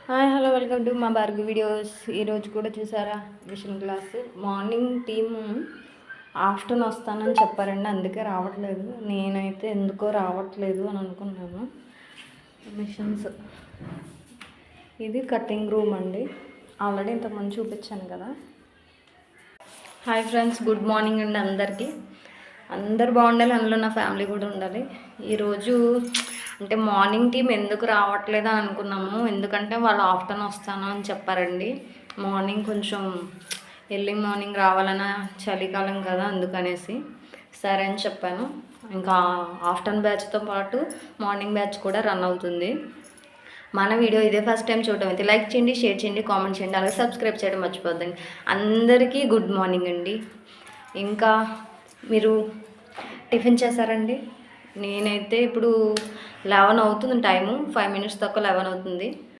Hi hello welcome to మా Bhargavi videos. ఈరోజు కూడా చూసారా mission class morning team afternoon వస్తానని చెప్పారండి, అందుకే రావట్లేదు. నేనైతే ఎందుకో రావట్లేదు అని అనుకున్నాను. మిషన్స్ ఇది కటింగ్ రూమ్ అండి, ఆల్రెడీ ఇంతకుముందు చూపించాను కదా. హాయ్ ఫ్రెండ్స్, గుడ్ మార్నింగ్ అండి అందరికీ. అందరు బాగుండాలి, అందులో నా ఫ్యామిలీ కూడా ఉండాలి. ఈరోజు అంటే మార్నింగ్ టీం ఎందుకు రావట్లేదు అని అనుకున్నాము, ఎందుకంటే వాళ్ళు ఆఫ్టర్నూన్ వస్తాను అని చెప్పారండి. మార్నింగ్ కొంచెం ఎర్లీ మార్నింగ్ రావాలన్న, చలికాలం కదా అందుకనేసి సరే అని చెప్పాను. ఇంకా ఆఫ్టర్నూన్ బ్యాచ్తో పాటు మార్నింగ్ బ్యాచ్ కూడా రన్ అవుతుంది. మన వీడియో ఇదే ఫస్ట్ టైం చూడటం అయితే లైక్ చేయండి, షేర్ చేయండి, కామెంట్ చేయండి, అలాగే సబ్స్క్రైబ్ చేయడం మర్చిపోద్దండి. అందరికీ గుడ్ మార్నింగ్ అండి. ఇంకా మీరు టిఫిన్ చేశారండి? నేనైతే ఇప్పుడు 11 అవుతుంది, టైము 5 minutes తక్కువ 11 అవుతుంది.